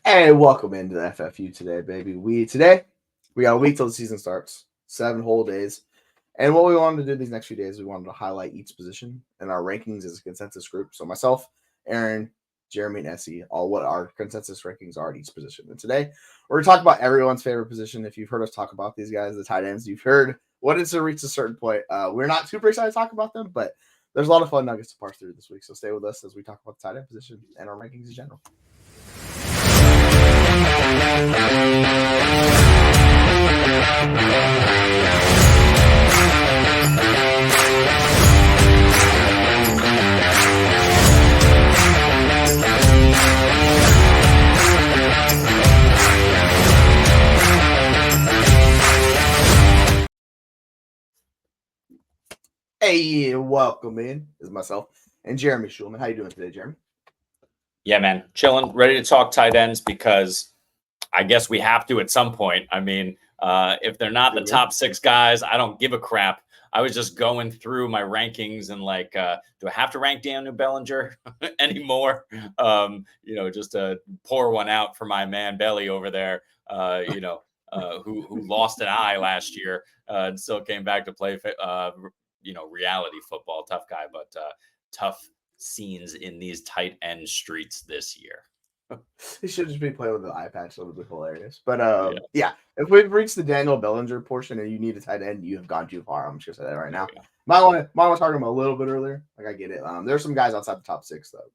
Hey, welcome into the FFU today, baby. We got a week till the season starts, 7 whole days. And what we wanted to do these next few days, we wanted to highlight each position in our rankings as a consensus group. So myself, Aaron, Jeremy, and Essie, all what our consensus rankings are at each position. And today we're gonna talk about everyone's favorite position. If you've heard us talk about these guys, the tight ends, you've heard what is to reach a certain point. We're not super excited to talk about them, but there's a lot of fun nuggets to parse through this week. So stay with us as we talk about the tight end position and our rankings in general. Hey, welcome in. This is myself and Jeremy Schulman. How you doing today, Jeremy? Yeah, man. Chilling, ready to talk tight ends because I guess we have to at some point. I mean, if they're not the top 6 guys, I don't give a crap. I was just going through my rankings and do I have to rank Daniel Bellinger anymore? Just to pour one out for my man Belly over there, who lost an eye last year and still came back to play, reality football. Tough guy, but tough scenes in these tight end streets this year. He should just be playing with the eye patch. It would be hilarious. But yeah, if we've reached the Daniel Bellinger portion and you need a tight end, you have gone too far. I'm just gonna say that right now. Might want to talk about a little bit earlier. Like I get it. There's some guys outside the top 6 though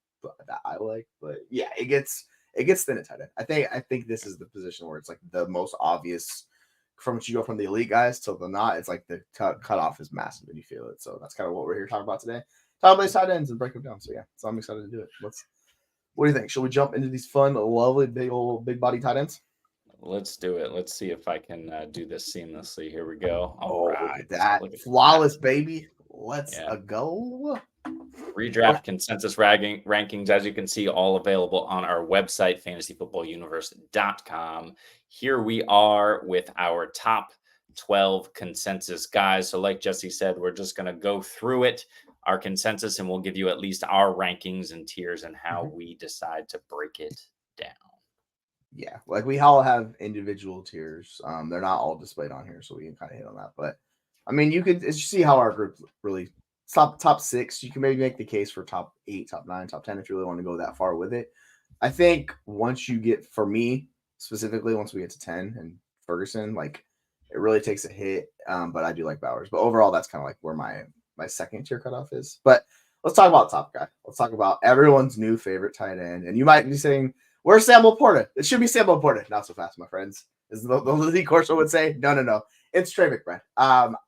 that I like. But yeah, it gets thin at tight end. I think this is the position where it's like the most obvious from what you go from the elite guys till the not. It's like the cutoff is massive and you feel it. So that's kind of what we're here talking about today. Talk about these tight ends and break them down. So yeah, so I'm excited to do it. What do you think? Should we jump into these fun, lovely, big body tight ends? Let's do it. Let's see if I can do this seamlessly. Here we go. All right. Look at flawless, that. Baby. Let's go. Redraft consensus rankings, as you can see, all available on our website, fantasyfootballuniverse.com. Here we are with our top 12 consensus guys. So like Jesse said, we're just going to go through it, our consensus, and we'll give you at least our rankings and tiers and how we decide to break it down. Yeah, like we all have individual tiers. They're not all displayed on here, so we can kind of hit on that. But I mean, you could, as you see how our group really top 6, you can maybe make the case for top 8, top 9, top 10 if you really want to go that far with it. I think once you get, for me specifically, once we get to 10 and Ferguson, like it really takes a hit. But I do like Bowers. But overall, that's kind of like where my second tier cutoff is. But let's talk about top guy. Let's talk about everyone's new favorite tight end. And you might be saying, where's Sam Laporta? It should be Sam Laporta. Not so fast, my friends. As the Lee Corso would say, no. It's Trey McBride.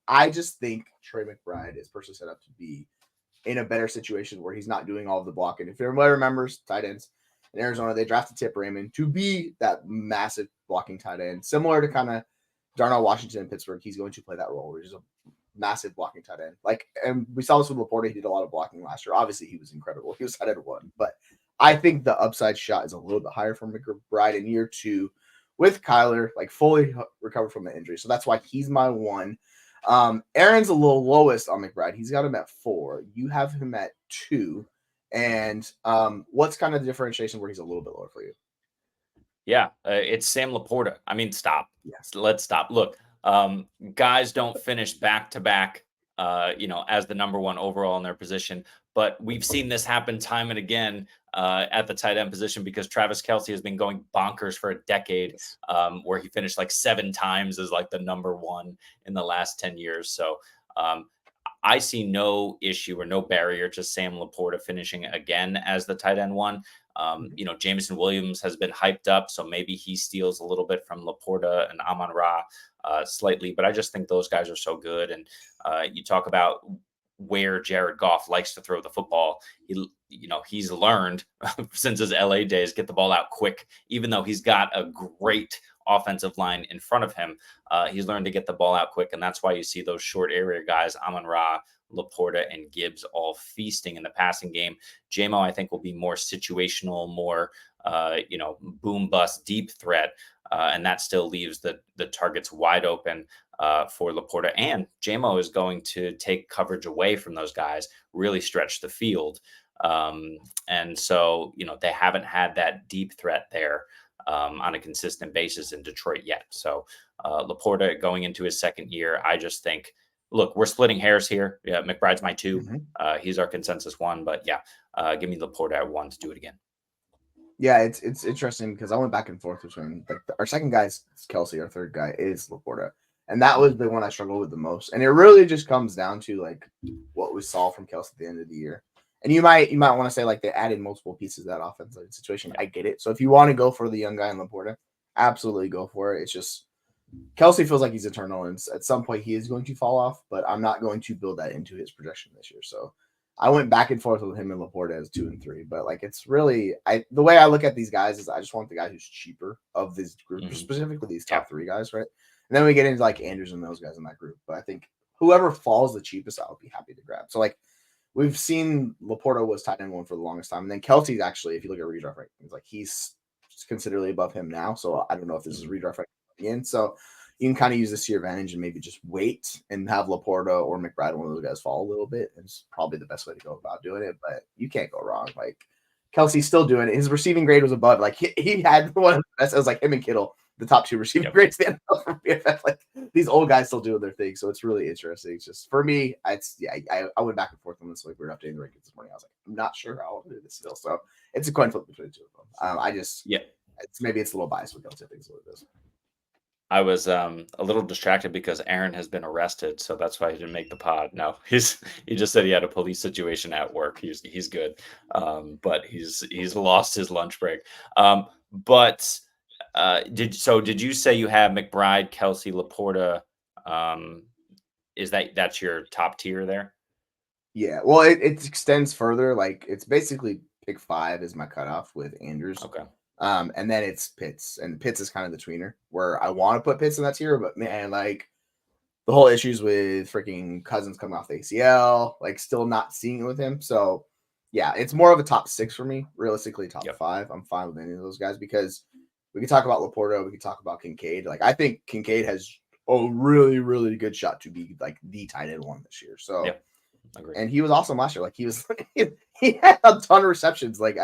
I just think Trey McBride is personally set up to be in a better situation where he's not doing all of the blocking. If everybody remembers, tight ends in Arizona, they drafted Tip Raymond to be that massive blocking tight end, similar to kind of Darnell Washington in Pittsburgh. He's going to play that role, which is a massive blocking tight end. And we saw this with Laporta. He did a lot of blocking last year. Obviously, he was incredible. He was tight end 1, but I think the upside shot is a little bit higher for McBride in year 2 with Kyler, like fully recovered from the injury. So that's why he's my 1. Aaron's a little lowest on McBride. He's got him at 4. You have him at 2. And what's kind of the differentiation where he's a little bit lower for you? Yeah, it's Sam Laporta. I mean, stop. Yes. Let's stop. Look, guys don't finish back-to-back, as the number 1 overall in their position. But we've seen this happen time and again at the tight end position because Travis Kelce has been going bonkers for a decade, where he finished like 7 times as like the number 1 in the last 10 years. So I see no issue or no barrier to Sam Laporta finishing again as the tight end 1. Jameson Williams has been hyped up, so maybe he steals a little bit from Laporta and Amon-Ra slightly, but I just think those guys are so good. And you talk about where Jared Goff likes to throw the football. He's learned since his LA days, get the ball out quick, even though he's got a great offensive line in front of him. He's learned to get the ball out quick. And that's why you see those short area guys, Amon-Ra, Laporta, and Gibbs all feasting in the passing game. JMO, I think, will be more situational, more, boom bust, deep threat. And that still leaves the targets wide open for Laporta. And JMO is going to take coverage away from those guys, really stretch the field. And so, they haven't had that deep threat there. on a consistent basis in Detroit yet. So Laporta going into his second year, I just think, look, we're splitting hairs here. Yeah, McBride's my 2. He's our consensus 1, but yeah, give me Laporta at 1 to do it again. Yeah, it's interesting because I went back and forth between our second guy is Kelsey, our third guy is Laporta, and that was the one I struggled with the most. And it really just comes down to like what we saw from Kelsey at the end of the year. And you might want to say like they added multiple pieces to that offensive situation. I get it. So if you want to go for the young guy in Laporta, absolutely go for it. It's just Kelsey feels like he's eternal, and at some point he is going to fall off. But I'm not going to build that into his projection this year. So I went back and forth with him and Laporta as 2 and 3, but like it's really the way I look at these guys is I just want the guy who's cheaper of this group, specifically these top 3 guys, right? And then we get into like Andrews and those guys in that group. But I think whoever falls the cheapest, I'll be happy to grab. So like we've seen Laporta was tight end 1 for the longest time, and then Kelsey's actually, if you look at redraft rankings, like he's considerably above him now. So I don't know if this is redraft ranking again. So you can kind of use this to your advantage and maybe just wait and have Laporta or McBride, one of those guys, fall a little bit. It's probably the best way to go about doing it, but you can't go wrong. Like Kelsey's still doing it. His receiving grade was above. Like he had one of the best. It was like him and Kittle, the top 2 receiving grades in the NFL for PFF. Like these old guys still doing their thing. So it's really interesting. It's just for me, I went back and forth on this. Like we were updating the rankings this morning. I was like, I'm not sure how I'll do this still. So it's a coin flip between the 2 of them. Maybe it's a little biased with Kelsey. I think is what it is. I was a little distracted because Aaron has been arrested, so that's why he didn't make the pod. No, he just said he had a police situation at work. He's good, but he's lost his lunch break. But did you say you have McBride, Kelsey, Laporta? That's your top tier there? Yeah, well, it extends further. Like it's basically pick 5 is my cutoff with Andrews. Okay. And then it's Pitts, and Pitts is kind of the tweener where I want to put Pitts in that tier, but man, like the whole issues with freaking Cousins coming off the ACL, like still not seeing it with him. So yeah, it's more of a top 6 for me. Realistically, top 5. I'm fine with any of those guys because we can talk about Laporta, we can talk about Kincaid. Like I think Kincaid has a really, really good shot to be like the tight end 1 this year. So yeah, agree. And he was awesome last year. Like he was, he had a ton of receptions. Like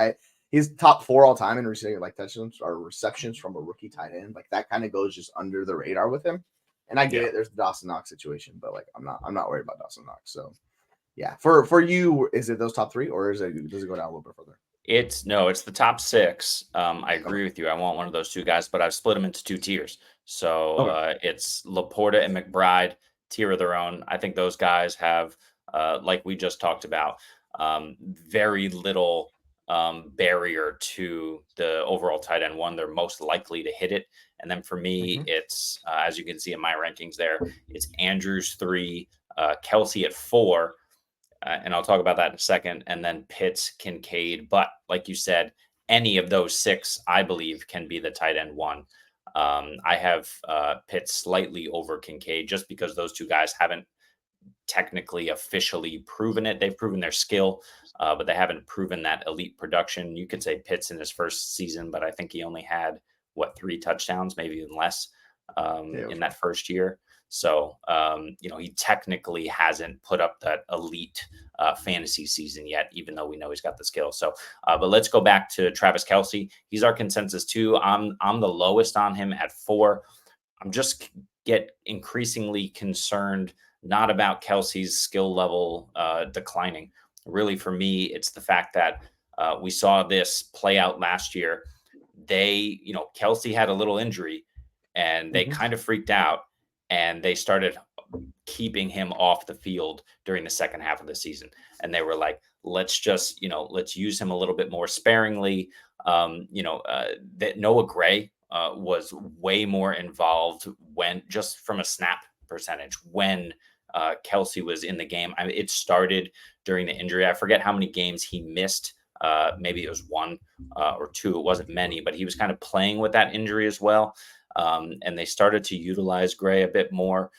he's top 4 all time in receiving like touchdowns or receptions from a rookie tight end. Like that kind of goes just under the radar with him. And I get it. There's the Dawson Knox situation, but like I'm not worried about Dawson Knox. So yeah, for you, is it those top 3 or does it go down a little bit further? It's the top 6. I agree with you. I want one of those 2 guys, but I've split them into 2 tiers. So it's Laporta and McBride, tier of their own. I think those guys have, like we just talked about, very little barrier to the overall tight end 1. They're most likely to hit it. And then for me, it's as you can see in my rankings there, it's Andrews 3, Kelsey at 4. And I'll talk about that in a second. And then Pitts, Kincaid. But like you said, any of those 6, I believe, can be the tight end 1. I have Pitts slightly over Kincaid just because those 2 guys haven't technically officially proven it. They've proven their skill, but they haven't proven that elite production. You could say Pitts in his first season, but I think he only had 3 touchdowns, maybe even less in that first year. So, he technically hasn't put up that elite fantasy season yet, even though we know he's got the skill. So, but let's go back to Travis Kelce. He's our consensus 2. I'm the lowest on him at 4. I'm just get increasingly concerned, not about Kelsey's skill level declining. Really, for me, it's the fact that we saw this play out last year. Kelsey had a little injury and they kind of freaked out. And they started keeping him off the field during the second half of the season. And they were like, let's just, let's use him a little bit more sparingly. That Noah Gray was way more involved when just from a snap percentage when Kelsey was in the game. It started during the injury. I forget how many games he missed. Maybe it was 1 or 2. It wasn't many, but he was kind of playing with that injury as well. And they started to utilize Gray a bit more.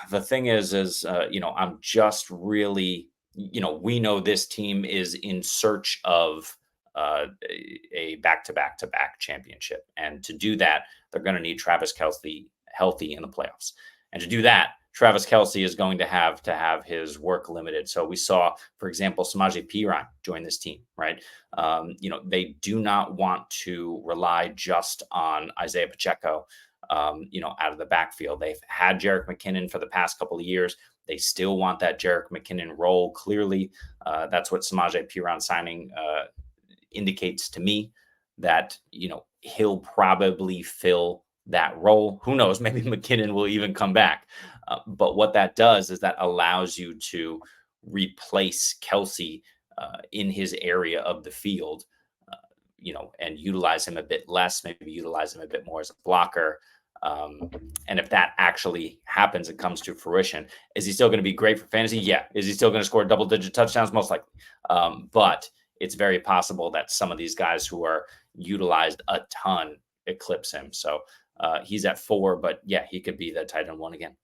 The thing is, I'm just really, we know this team is in search of a back-to-back-to-back championship. And to do that, they're going to need Travis Kelce healthy in the playoffs. And to do that, Travis Kelce is going to have his work limited. So we saw, for example, Samaje Perine join this team, right? They do not want to rely just on Isaiah Pacheco, out of the backfield. They've had Jerick McKinnon for the past couple of years. They still want that Jerick McKinnon role. Clearly, that's what Samaje Perine signing indicates to me, that he'll probably fill that role. Who knows? Maybe McKinnon will even come back. But what that does is that allows you to replace Kelce in his area of the field, and utilize him a bit less, maybe utilize him a bit more as a blocker. And if that actually happens, it comes to fruition. Is he still going to be great for fantasy? Yeah. Is he still going to score double-digit touchdowns? Most likely. But it's very possible that some of these guys who are utilized a ton eclipse him. So he's at 4, but yeah, he could be the tight end 1 again.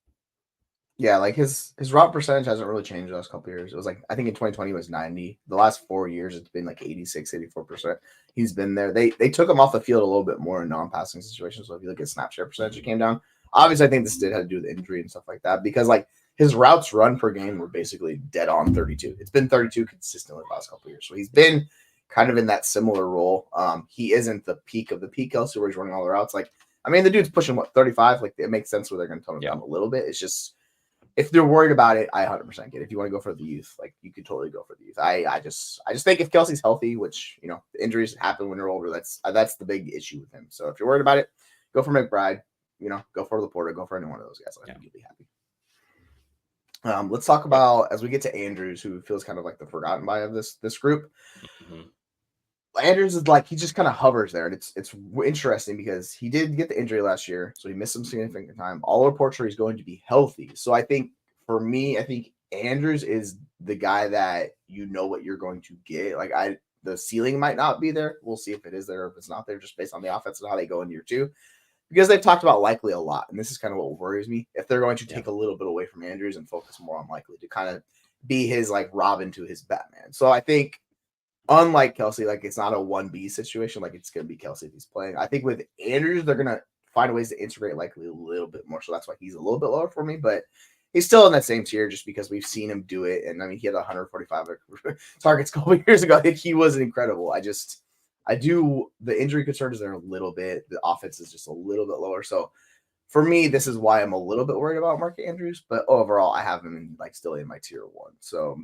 Yeah, like his route percentage hasn't really changed the last couple of years. It was like, I think in 2020 it was 90. The last 4 years it's been like 86, 84%. He's been there. They took him off the field a little bit more in non-passing situations. So if you look at snap share percentage, it came down. Obviously, I think this did have to do with injury and stuff like that, because like his routes run per game were basically dead on 32. It's been 32 consistently the last couple of years. So he's been kind of in that similar role. He isn't the peak of the peak Kelce where he's running all the routes. Like, I mean, the dude's pushing 35. Like, it makes sense where they're going to tone him down a little bit. It's just, if they're worried about it, I 100% get it. If you want to go for the youth, like, you could totally go for the youth. I just think if Kelce's healthy, which, the injuries happen when you're older, that's the big issue with him. So if you're worried about it, go for McBride, go for Laporta, go for any one of those guys. I think you'll be happy. Let's talk about, as we get to Andrews, who feels kind of like the forgotten by of this group. Mm-hmm. Andrews is like, he just kind of hovers there, and it's interesting because he did get the injury last year, so he missed some significant time. All reports are he's going to be healthy. So I think Andrews is the guy that what you're going to get. Like, the ceiling might not be there. We'll see if it is there or if it's not there, just based on the offense and how they go in year 2. Because they've talked about Likely a lot, and this is kind of what worries me. If they're going to take a little bit away from Andrews and focus more on Likely to kind of be his like Robin to his Batman. So I think, unlike Kelce, like, it's not a 1B situation. Like, it's going to be Kelce if he's playing. I think with Andrews, they're going to find ways to integrate Likely a little bit more. So that's why he's a little bit lower for me. But he's still in that same tier just because we've seen him do it. And, I mean, he had 145 targets a couple of years ago. I think he was incredible. The injury concerns there a little bit. The offense is just a little bit lower. So for me, this is why I'm a little bit worried about Mark Andrews. But overall, I have him still in my tier 1. So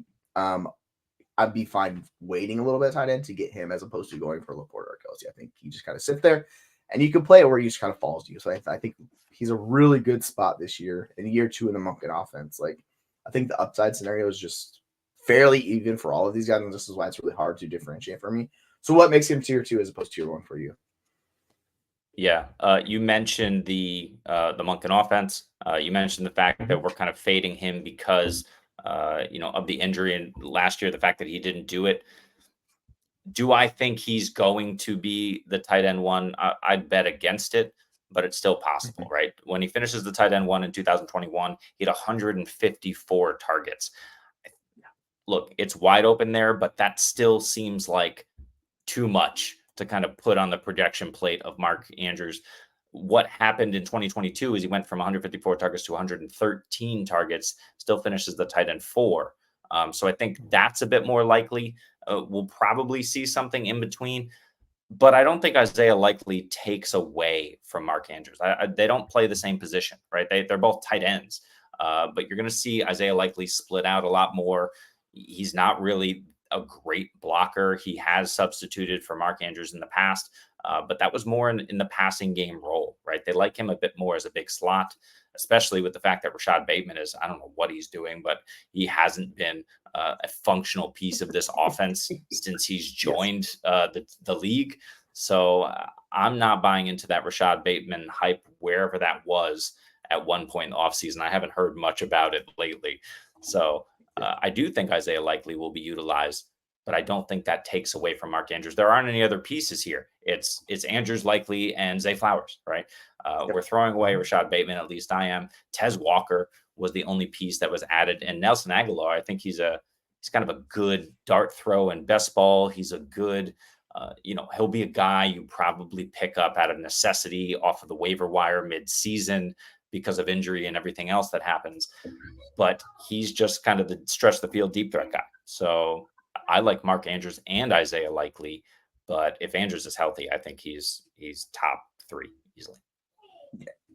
I'd be fine waiting a little bit at tight end to get him as opposed to going for Laporta or Kelce. I think he just kind of sit there, and you can play it where he just kind of falls to you. So I think he's a really good spot this year in year 2 in the Monken offense. Like, I think the upside scenario is just fairly even for all of these guys, and this is why it's really hard to differentiate for me. So what makes him tier 2 as opposed to tier 1 for you? Yeah, you mentioned the Monken offense. You mentioned the fact that we're kind of fading him because of the injury, and last year the fact that he didn't do it. Do I think he's going to be the tight end 1? I'd bet against it, but it's still possible, right? When he finishes the tight end 1 in 2021, he had 154 targets. Look, it's wide open there, but that still seems like too much to kind of put on the projection plate of Mark Andrews. What happened in 2022 is he went from 154 targets to 113 targets, still finishes the tight end 4. So I think that's a bit more likely. We'll probably see something in between, but I don't think Isaiah Likely takes away from Mark Andrews. They don't play the same position, right? They're both tight ends, but you're going to see Isaiah Likely split out a lot more. He's not really a great blocker. He has substituted for Mark Andrews in the past, but that was more in the passing game role, right? They like him a bit more as a big slot, especially with the fact that Rashad Bateman is, I don't know what he's doing, but he hasn't been a functional piece of this offense since he's joined the league. So I'm not buying into that Rashad Bateman hype, wherever that was at one point in the offseason. I haven't heard much about it lately. So I do think Isaiah Likely will be utilized, but I don't think that takes away from Mark Andrews. There aren't any other pieces here. It's Andrews, Likely, and Zay Flowers, right? We're throwing away Rashad Bateman, at least I am. Tez Walker was the only piece that was added, and Nelson Aguilar, I think he's kind of a good dart throw and best ball. He's a good, he'll be a guy you probably pick up out of necessity off of the waiver wire mid-season. because of injury and everything else that happens. But he's just kind of the stretch the field deep threat guy. So I like Mark Andrews and Isaiah Likely, but if Andrews is healthy, I think he's top 3 easily.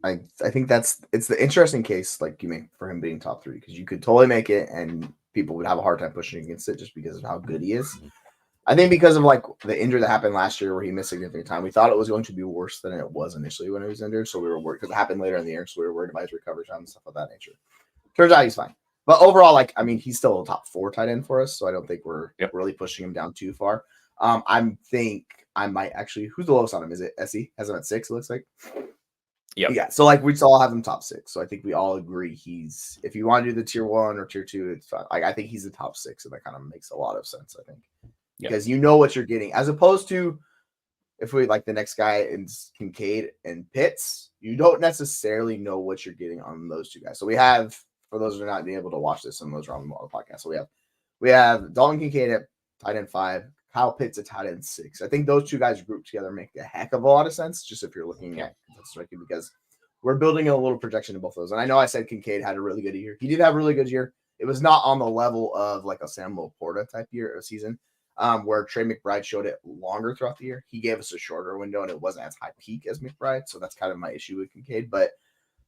I think it's the interesting case like you make for him being top 3, because you could totally make it and people would have a hard time pushing against it just because of how good he is. I think because of like the injury that happened last year where he missed significant time, we thought it was going to be worse than it was initially when he was injured. So we were worried because it happened later in the year. So we were worried about his recovery time and stuff of that nature. Turns out he's fine. But overall, like, I mean, he's still a top 4 tight end for us. So I don't think we're really pushing him down too far. I think I might actually, who's the lowest on him? Is it SE? Has him at 6, it looks like. Yeah. So like we all have him top 6. So I think we all agree he's, if you want to do the tier 1 or tier 2, it's fine. Like I think he's the top 6, and that kind of makes a lot of sense, I think. Because you know what you're getting, as opposed to if we like the next guy is Kincaid and Pitts, you don't necessarily know what you're getting on those 2 guys. So we have, for those who are not being able to watch this, and those are on the podcast. So we have Dalton Kincaid at tight end 5, Kyle Pitts at tight end 6. I think those 2 guys grouped together make a heck of a lot of sense, just if you're looking at striking, because we're building a little projection in both of those. And I know I said Kincaid had a really good year. He did have a really good year. It was not on the level of like a Sam Laporta type year or season. Where Trey McBride showed it longer throughout the year. He gave us a shorter window, and it wasn't as high peak as McBride. So that's kind of my issue with Kincaid. But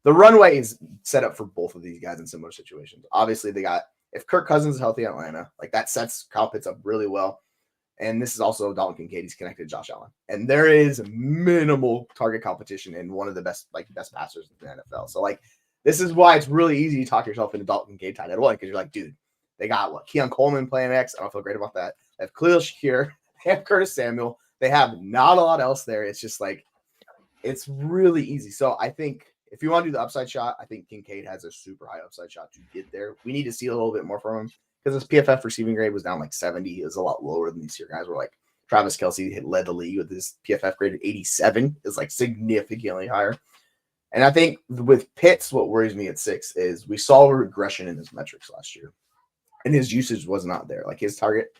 the runway is set up for both of these guys in similar situations. Obviously, they got, if Kirk Cousins is healthy in Atlanta, like that sets Kyle Pitts up really well. And this is also Dalton Kincaid. He's connected to Josh Allen. And there is minimal target competition in one of the best passers in the NFL. So, like, this is why it's really easy to talk yourself into Dalton Kincaid tight end 1, because you're like, dude, they got what? Keon Coleman playing X. I don't feel great about that. They have Khalil Shakir. They have Curtis Samuel. They have not a lot else there. It's just like, it's really easy. So I think if you want to do the upside shot, I think Kincaid has a super high upside shot to get there. We need to see a little bit more from him, because his PFF receiving grade was down like 70. It was a lot lower than these here guys were. Like Travis Kelce led the league with his PFF grade at 87. Is like significantly higher. And I think with Pitts, what worries me at 6 is we saw a regression in his metrics last year, and his usage was not there. Like his target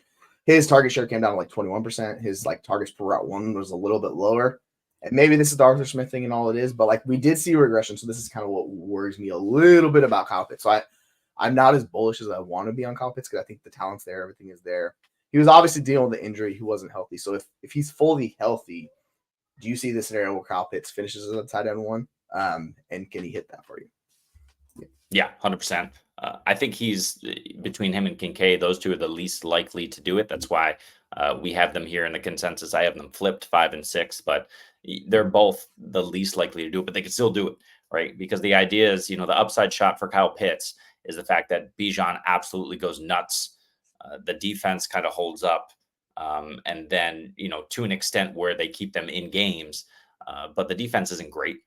share came down to like 21%. His like targets per route 1 was a little bit lower. And maybe this is the Arthur Smith thing and all it is, but like we did see regression. So this is kind of what worries me a little bit about Kyle Pitts. So I'm not as bullish as I want to be on Kyle Pitts, because I think the talent's there, everything is there. He was obviously dealing with the injury. He wasn't healthy. So if he's fully healthy, do you see the scenario where Kyle Pitts finishes as a tight end 1? And can he hit that for you? Yeah, 100%. I think he's, between him and Kincaid, those 2 are the least likely to do it. That's why we have them here in the consensus. I have them flipped 5 and 6, but they're both the least likely to do it, but they can still do it, right? Because the idea is, the upside shot for Kyle Pitts is the fact that Bijan absolutely goes nuts. The defense kind of holds up. And then, to an extent where they keep them in games, but the defense isn't great.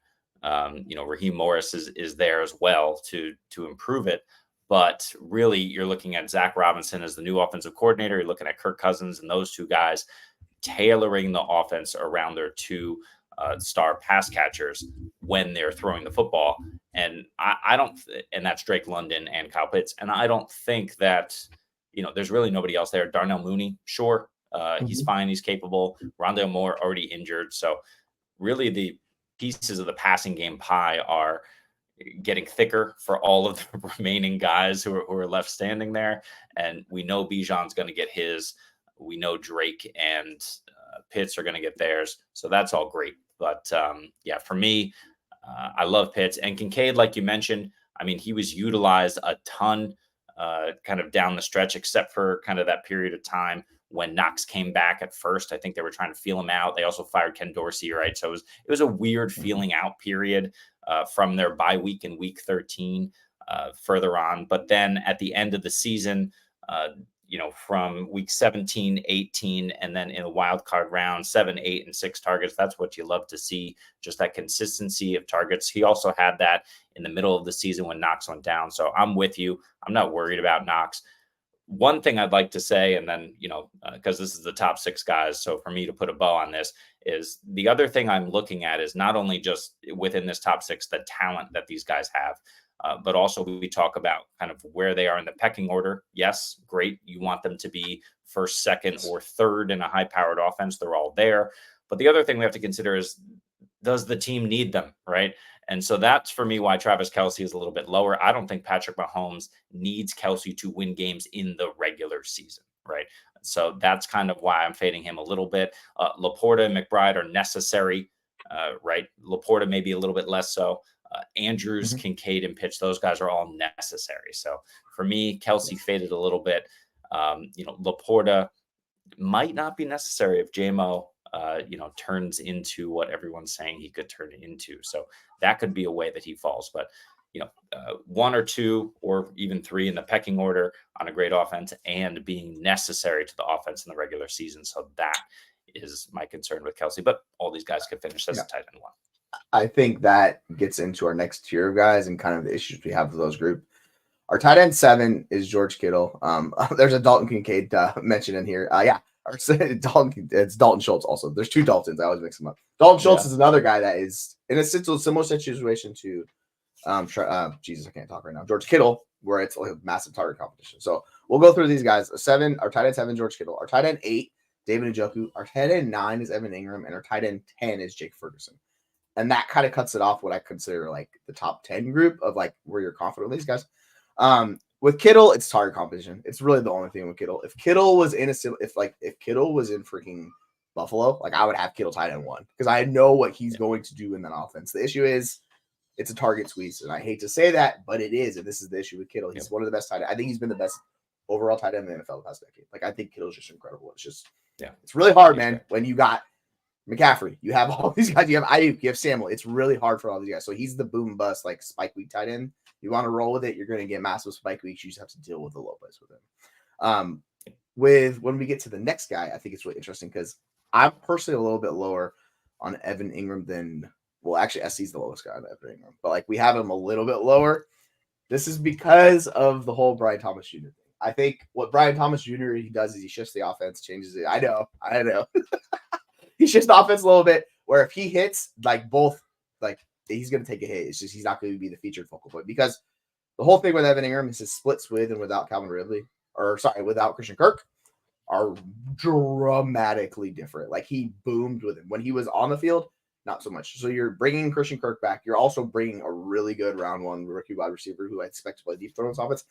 Raheem Morris is there as well to improve it. But really, you're looking at Zach Robinson as the new offensive coordinator. You're looking at Kirk Cousins and those 2 guys tailoring the offense around their 2 star pass catchers when they're throwing the football. And I don't, and that's Drake London and Kyle Pitts. And I don't think that, there's really nobody else there. Darnell Mooney, sure. He's fine. He's capable. Rondale Moore already injured. So really the pieces of the passing game pie are getting thicker for all of the remaining guys who are left standing there. And we know Bijan's going to get his. We know Drake and Pitts are going to get theirs. So that's all great. But for me, I love Pitts. And Kincaid, like you mentioned, I mean, he was utilized a ton kind of down the stretch, except for kind of that period of time when Knox came back at first. I think they were trying to feel him out. They also fired Ken Dorsey, right? So it was a weird feeling out period from their bye week in week 13 further on. But then at the end of the season, from week 17, 18, and then in a wild card round, 7, 8, and 6 targets. That's what you love to see, just that consistency of targets. He also had that in the middle of the season when Knox went down. So I'm with you. I'm not worried about Knox. One thing I'd like to say, and then, because this is the top 6 guys, so for me to put a bow on this, is the other thing I'm looking at is not only just within this top 6, the talent that these guys have, but also we talk about kind of where they are in the pecking order. Yes, great. You want them to be first, second, or third in a high-powered offense. They're all there. But the other thing we have to consider is does the team need them, right? And so that's for me why Travis Kelce is a little bit lower. I don't think Patrick Mahomes needs Kelce to win games in the regular season, right? So that's kind of why I'm fading him a little bit. Laporta and McBride are necessary, right? Laporta maybe a little bit less so. Andrews, Kincaid, and Pitch, those guys are all necessary. So for me, Kelce faded a little bit. Laporta might not be necessary if JMO, turns into what everyone's saying he could turn into. So that could be a way that he falls. But, one or two or even three in the pecking order on a great offense and being necessary to the offense in the regular season. So that is my concern with Kelce. But all these guys could finish as a tight end one. I think that gets into our next tier of guys and kind of the issues we have with those group. Our tight end 7 is George Kittle. There's a Dalton Kincaid mentioned in here. It's Dalton Schultz also. There's 2 Daltons. I always mix them up. Dalton Schultz is another guy that is in a similar situation to Jesus, I can't talk right now. George Kittle, where it's like a massive target competition. So we'll go through these guys. Our tight end 7, George Kittle. Our tight end 8, David Njoku. Our tight end 9 is Evan Ingram, and our tight end 10 is Jake Ferguson. And that kind of cuts it off what I consider like the top 10 group of like where you're confident with these guys. With Kittle, it's target competition. It's really the only thing with Kittle. If Kittle was in freaking Buffalo, like I would have Kittle tight end 1 because I know what he's going to do in that offense. The issue is it's a target squeeze, and I hate to say that, but it is, and this is the issue with Kittle. He's one of the best tight end. I think he's been the best overall tight end in the NFL the past decade. Like I think Kittle's just incredible. It's just it's really hard, man, when you got McCaffrey, you have all these guys, you have Ayuk, you have Samuel. It's really hard for all these guys. So he's the boom bust, like spike week tight end. You want to roll with it, you're going to get massive spike weeks. You just have to deal with the low place with him. When we get to the next guy, I think it's really interesting because I'm personally a little bit lower on Evan Ingram than, well, actually, SC's the lowest guy on Evan Ingram, but like we have him a little bit lower. This is because of the whole Brian Thomas Jr. thing. I think what Brian Thomas Jr. he does is he shifts the offense, changes it. I know. He shifts the offense a little bit where if he hits like both, like he's going to take a hit. It's just he's not going to be the featured focal point because the whole thing with Evan Ingram is his splits with and without without Christian Kirk are dramatically different. Like he boomed with him when he was on the field, not so much. So you're bringing Christian Kirk back. You're also bringing a really good round 1 rookie wide receiver who I expect to play deep throw offense.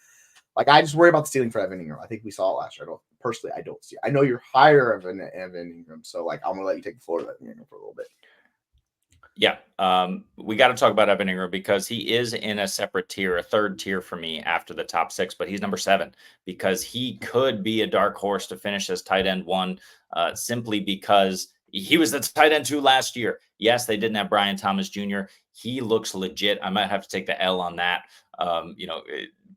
Like I just worry about the ceiling for Evan Ingram. I think we saw it last year. I don't see it. I know you're higher of an Evan Ingram, so like I'm gonna let you take the floor with Evan Ingram for a little bit. Yeah, we got to talk about Evan Ingram because he is in a separate tier, a third tier for me after the top 6, but he's number 7 because he could be a dark horse to finish as tight end 1 simply because he was the tight end 2 last year. Yes, they didn't have Brian Thomas Jr. He looks legit. I might have to take the L on that,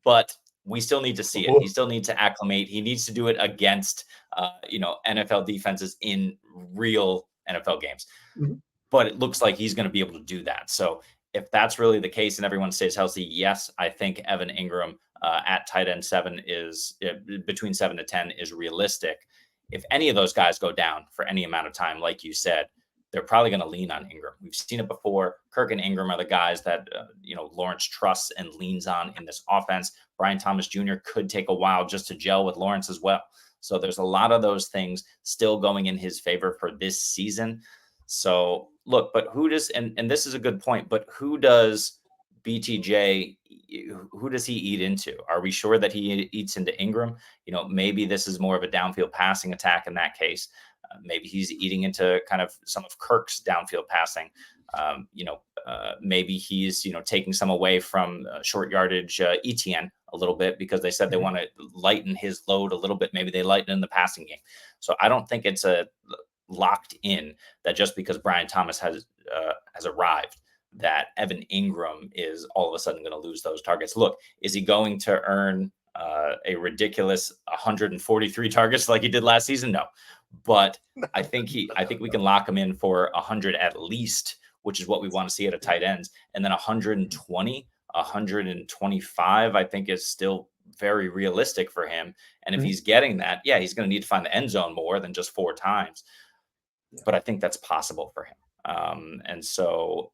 but we still need to see it. He still needs to acclimate. He needs to do it against, NFL defenses in real NFL games. Mm-hmm. But it looks like he's going to be able to do that. So if that's really the case and everyone stays healthy, yes, I think Evan Ingram at tight end 7 is between 7 to 10 is realistic. If any of those guys go down for any amount of time, like you said, they're probably going to lean on Ingram. We've seen it before. Kirk and Ingram are the guys that, Lawrence trusts and leans on in this offense. Brian Thomas Jr. could take a while just to gel with Lawrence as well. So there's a lot of those things still going in his favor for this season. So look, but who does, and this is a good point, but who does BTJ, who does he eat into? Are we sure that he eats into Ingram? Maybe this is more of a downfield passing attack in that case. Maybe he's eating into kind of some of Kirk's downfield passing. Maybe he's, taking some away from short yardage ETN a little bit because they said they want to lighten his load a little bit. Maybe they lighten in the passing game. So I don't think it's a locked in that just because Brian Thomas has arrived that Evan Ingram is all of a sudden going to lose those targets. Look, is he going to earn a ridiculous 143 targets like he did last season? No, but I think we can lock him in for 100 at least, which is what we want to see at a tight ends. And then 120, 125, I think is still very realistic for him. And if he's getting that, he's going to need to find the end zone more than just 4 times. But I think that's possible for him. And so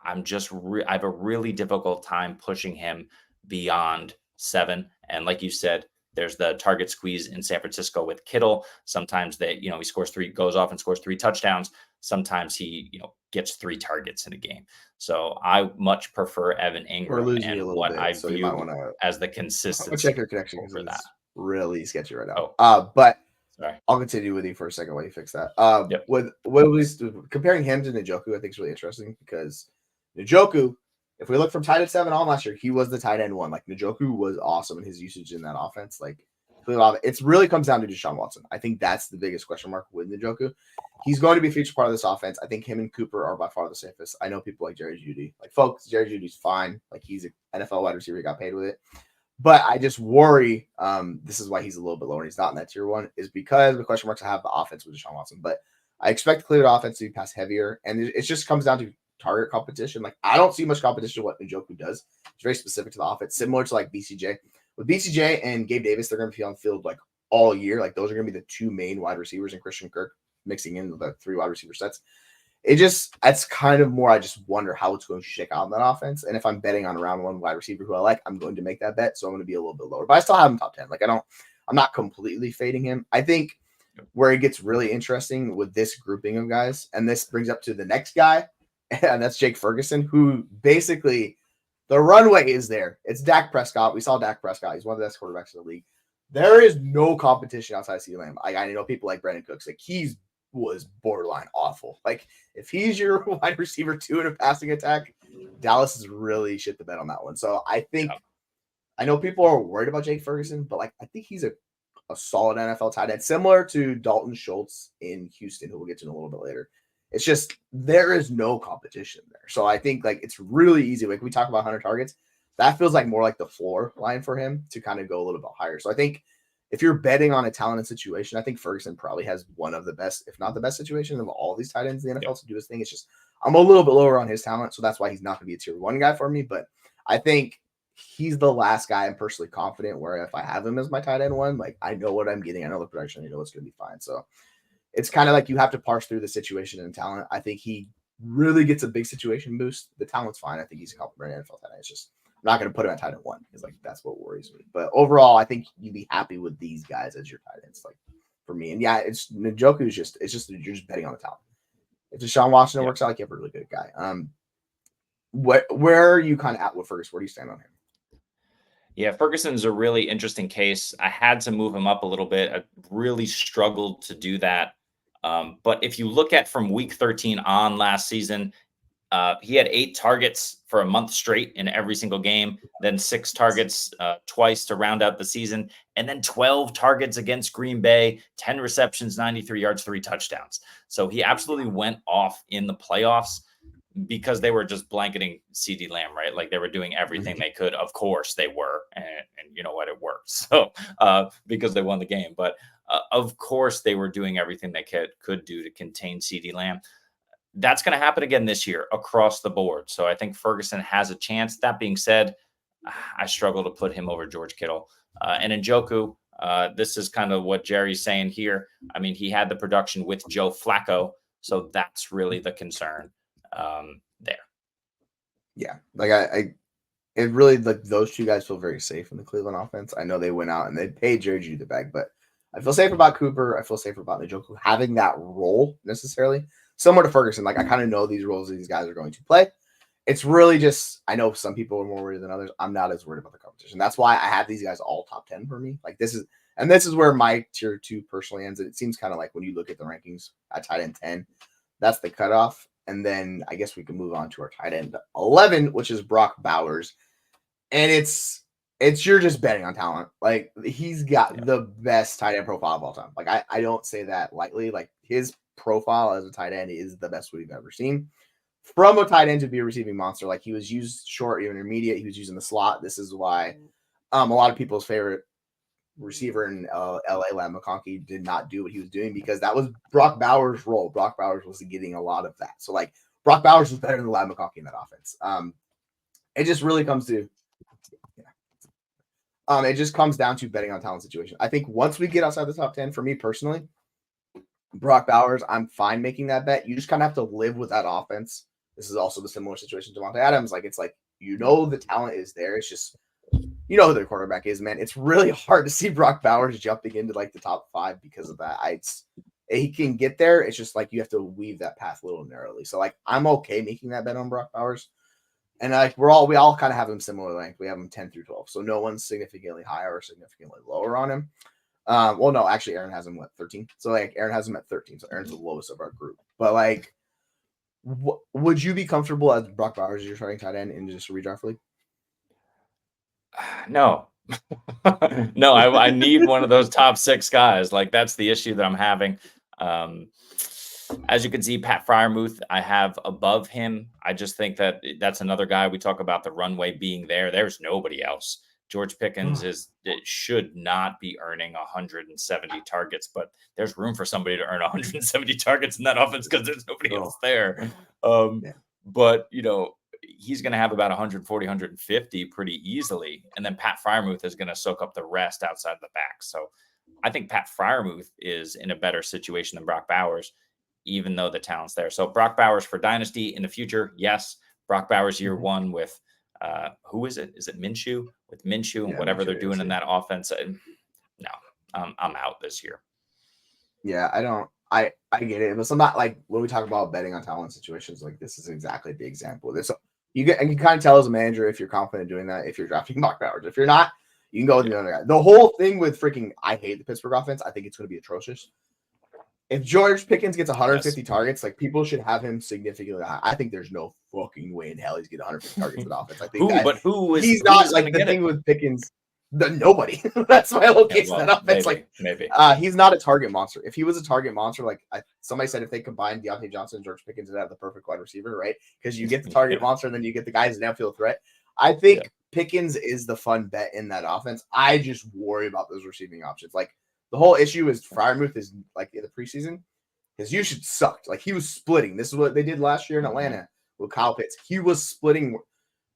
I'm just, I have a really difficult time pushing him beyond 7. And like you said, there's the target squeeze in San Francisco with Kittle. Sometimes he scores 3, goes off and scores 3 touchdowns. Sometimes he, gets 3 targets in a game. So I much prefer Evan We're Ingram losing and you a little what I bit, so you might view want to as the check consistency your connection because over that. it's really sketchy right now. Oh, But sorry. I'll continue with you for a second while you fix that. Yep. With comparing him to Njoku, I think is really interesting because Njoku, if we look from tight end 7 on last year, he was the tight end 1. Like Njoku was awesome in his usage in that offense. Like it really comes down to Deshaun Watson. I think that's the biggest question mark with Njoku. He's going to be a future part of this offense. I think him and Cooper are by far the safest. I know people like Jerry Jeudy. Like folks, Jerry Jeudy's fine. Like he's an NFL wide receiver. He got paid with it. But I just worry, this is why he's a little bit lower and he's not in that tier 1, is because the question marks I have the offense with Deshaun Watson. But I expect the Cleveland offense to be pass heavier, and it just comes down to target competition. Like I don't see much competition what Njoku does. It's very specific to the offense, similar to like BCJ. With BCJ and Gabe Davis, they're going to be on the field like all year. Like those are going to be the 2 main wide receivers, and Christian Kirk mixing in the 3 wide receiver sets. That's kind of more. I just wonder how it's going to shake out in that offense. And if I'm betting on a round 1 wide receiver who I like, I'm going to make that bet. So I'm going to be a little bit lower, but I still have him top 10. Like I'm not completely fading him. I think where it gets really interesting with this grouping of guys, and this brings up to the next guy, and that's Jake Ferguson, who basically the runway is there. It's Dak Prescott. We saw Dak Prescott. He's one of the best quarterbacks in the league. There is no competition outside of CeeDee Lamb. I know people like Brandon Cooks. Like he was borderline awful. Like if he's your wide receiver 2 in a passing attack, Dallas is really shit the bed on that one. So I think I know people are worried about Jake Ferguson, but like I think he's a solid NFL tight end, similar to Dalton Schultz in Houston, who we'll get to in a little bit later. It's just there is no competition there. So I think like it's really easy. Like we talk about 100 targets, that feels like more like the floor line for him to kind of go a little bit higher. So I think if you're betting on a talented situation, I think Ferguson probably has one of the best, if not the best situation of all these tight ends in the NFL to do his thing. It's just I'm a little bit lower on his talent, so that's why he's not going to be a tier 1 guy for me. But I think he's the last guy I'm personally confident where if I have him as my tight end 1, like I know what I'm getting. I know the production. I know it's going to be fine. So it's kind of like you have to parse through the situation and talent. I think he really gets a big situation boost. The talent's fine. I think he's a complimentary NFL tight end. It's just I'm not going to put him at tight end 1 because like that's what worries me. But overall, I think you'd be happy with these guys as your tight ends, like for me. And yeah, it's Njoku is just you're just betting on the talent. If Deshaun Watson works out, like you have a really good guy. Where are you kind of at with Ferguson? Where do you stand on him? Yeah, Ferguson's a really interesting case. I had to move him up a little bit. I really struggled to do that. But if you look at from week 13 on last season, he had 8 targets for a month straight in every single game, then 6 targets twice to round out the season, and then 12 targets against Green Bay, 10 receptions, 93 yards, 3 touchdowns. So he absolutely went off in the playoffs because they were just blanketing CeeDee Lamb, right? Like they were doing everything they could. Of course they were. And you know what? It worked. So because they won the game. But of course they were doing everything they could do to contain CeeDee Lamb. That's going to happen again this year across the board. So I think Ferguson has a chance. That being said, I struggle to put him over George Kittle. And Njoku, this is kind of what Jerry's saying here. I mean, he had the production with Joe Flacco. So that's really the concern there. Yeah. Like it really like those 2 guys feel very safe in the Cleveland offense. I know they went out and they paid Jerry Jeudy the bag, but I feel safe about Cooper. I feel safer about Njoku having that role necessarily. Similar to Ferguson, like I kind of know these roles these guys are going to play. It's really just I know some people are more worried than others. I'm not as worried about the competition. That's why I have these guys all top 10 for me. Like this is where my tier 2 personally ends. It seems kind of like when you look at the rankings at tight end 10, that's the cutoff. And then I guess we can move on to our tight end 11, which is Brock Bowers. And it's you're just betting on talent. Like he's got the best tight end profile of all time. Like I don't say that lightly. Like his profile as a tight end is the best we've ever seen. From a tight end to be a receiving monster, like he was used short, even intermediate. He was using the slot. This is why a lot of people's favorite receiver in LA, Lam McConkey, did not do what he was doing because that was Brock Bowers' role. Brock Bowers was getting a lot of that. So like Brock Bowers was better than Lam McConkey in that offense. It just really comes to it just comes down to betting on talent situation. I think once we get outside the top 10, for me personally, Brock Bowers, I'm fine making that bet. You just kind of have to live with that offense. This is also the similar situation to Devontae Adams. Like it's like the talent is there. It's just who their quarterback is, man. It's really hard to see Brock Bowers jumping into like the top 5 because of that. He can get there. It's just like you have to weave that path a little narrowly. So like I'm okay making that bet on Brock Bowers. And like we all kind of have him similar length. We have him 10 through 12. So no one's significantly higher or significantly lower on him. Well, no, actually Aaron has him at 13. So like Aaron has him at 13. So Aaron's the lowest of our group. But like would you be comfortable as Brock Bowers as your starting tight end in just a redraft league? No. No, I need one of those top 6 guys. Like that's the issue that I'm having. As you can see, Pat Freiermuth, I have above him. I just think that that's another guy. We talk about the runway being there. There's nobody else. George Pickens should not be earning 170 targets, but there's room for somebody to earn 170 targets in that offense because there's nobody else there. But he's going to have about 140, 150 pretty easily. And then Pat Freiermuth is going to soak up the rest outside the back. So I think Pat Freiermuth is in a better situation than Brock Bowers, even though the talent's there. So Brock Bowers for Dynasty in the future, yes. Brock Bowers year one with who is it? Is it Minshew? With Minshew and whatever they're doing in that offense. No, I'm out this year. Yeah, I get it. But I'm not like when we talk about betting on talent situations, like this is exactly the example of this. So you can kind of tell as a manager if you're confident doing that, if you're drafting Brock Bowers. If you're not, you can go with the other guy. The whole thing with I hate the Pittsburgh offense. I think it's going to be atrocious. If George Pickens gets 150 targets, like people should have him significantly high. I think there's no fucking way in hell he's getting 150 targets with offense. I think he's not like the thing with Pickens. Nobody. That's my whole case. That offense, maybe he's not a target monster. If he was a target monster, like somebody said, if they combined Deontay Johnson and George Pickens, they'd have the perfect wide receiver, right? Because you get the target monster, and then you get the guys downfield threat. I think Pickens is the fun bet in that offense. I just worry about those receiving options. Like the whole issue is Freiermuth is like in the preseason, his usage sucked. Like he was splitting. This is what they did last year in Atlanta with Kyle Pitts. He was splitting.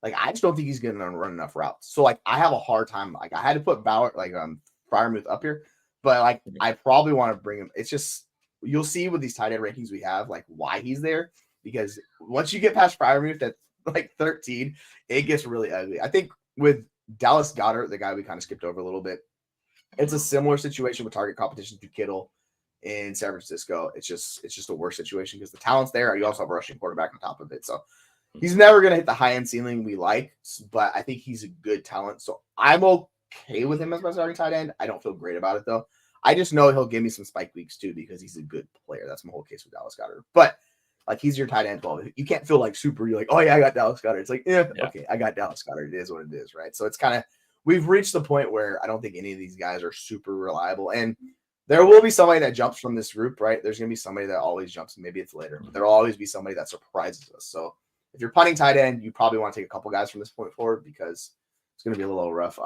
Like I just don't think he's going to run enough routes. So like I have a hard time. Like I had to put Freiermuth up here, but like I probably want to bring him. It's just you'll see with these tight end rankings we have, like why he's there. Because once you get past Freiermuth at like 13, it gets really ugly. I think with Dallas Goedert, the guy we kind of skipped over a little bit, it's a similar situation with target competition to Kittle in San Francisco. It's just a worse situation because the talent's there. You also have a rushing quarterback on top of it. So he's never going to hit the high end ceiling we like, but I think he's a good talent. So I'm okay with him as my starting tight end. I don't feel great about it though. I just know he'll give me some spike weeks too because he's a good player. That's my whole case with Dallas Goedert. But like he's your tight end 12. You can't feel like super. You're like, oh yeah, I got Dallas Goedert. It's like, okay, I got Dallas Goedert. It is what it is, right? So it's kind of we've reached the point where I don't think any of these guys are super reliable. And there will be somebody that jumps from this group, right? There's going to be somebody that always jumps. Maybe it's later, but there'll always be somebody that surprises us. So if you're punting tight end, you probably want to take a couple guys from this point forward because it's going to be a little rough.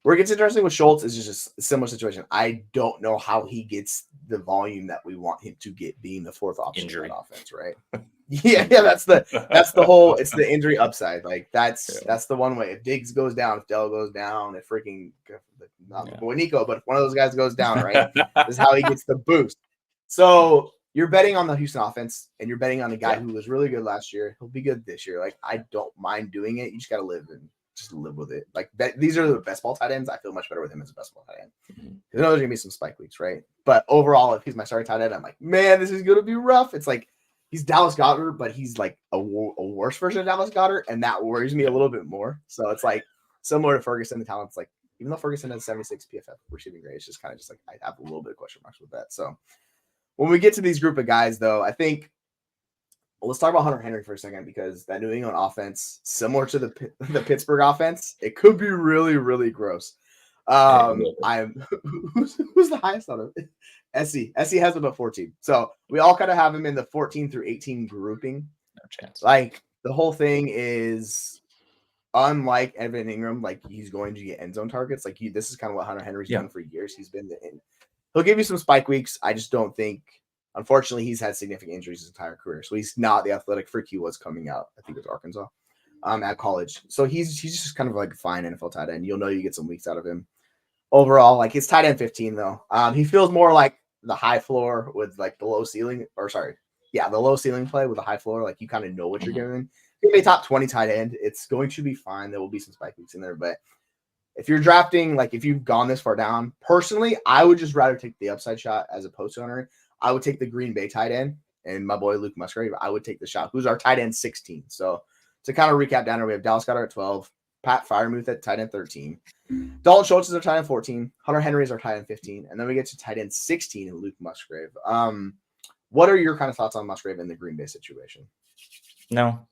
Where it gets interesting with Schultz is just a similar situation. I don't know how he gets the volume that we want him to get, being the fourth option in that offense, right? yeah, that's the whole. It's the injury upside. Like that's the one way. If Diggs goes down, if Dell goes down, if freaking not boy Nico, but if one of those guys goes down, right, this is how he gets the boost. So you're betting on the Houston offense, and you're betting on a guy who was really good last year. He'll be good this year. Like I don't mind doing it. You just got to live with it. Like these are the best ball tight ends. I feel much better with him as a best ball tight end. I know there's gonna be some spike weeks, right? But overall, if he's my starting tight end, I'm like, man, this is gonna be rough. It's like he's Dallas Goedert, but he's like a worse version of Dallas Goedert, and that worries me a little bit more. So it's like similar to Ferguson. The talent's like, even though Ferguson has 76 PFF receiving grade, it's just kind of just like I have a little bit of question marks with that. So when we get to these group of guys, though, I think let's talk about Hunter Henry for a second because that New England offense, similar to the Pittsburgh offense, it could be really, really gross. Who's the highest on it? SC has him at 14. So we all kind of have him in the 14 through 18 grouping. No chance. Like the whole thing is unlike Evan Ingram, like he's going to get end zone targets. Like this is kind of what Hunter Henry's done for years. He's been he'll give you some spike weeks. I just don't think. Unfortunately, he's had significant injuries his entire career, so he's not the athletic freak he was coming out. I think it was Arkansas, at college. So he's just kind of like a fine NFL tight end. You'll know you get some weeks out of him. Overall, like his tight end 15 though. He feels more like the high floor with like the low ceiling, the low ceiling play with the high floor. Like you kind of know what you're getting. Give me a top 20 tight end. It's going to be fine. There will be some spike weeks in there, but if you're drafting, like if you've gone this far down, personally, I would just rather take the upside shot as opposed to owner. I would take the Green Bay tight end and my boy Luke Musgrave. I would take the shot, who's our tight end 16. So to kind of recap down here, we have Dallas Goedert at 12, Pat Freiermuth at tight end 13. Dalton Schultz is our tight end 14. Hunter Henry is our tight end 15. And then we get to tight end 16 and Luke Musgrave. What are your kind of thoughts on Musgrave in the Green Bay situation? No.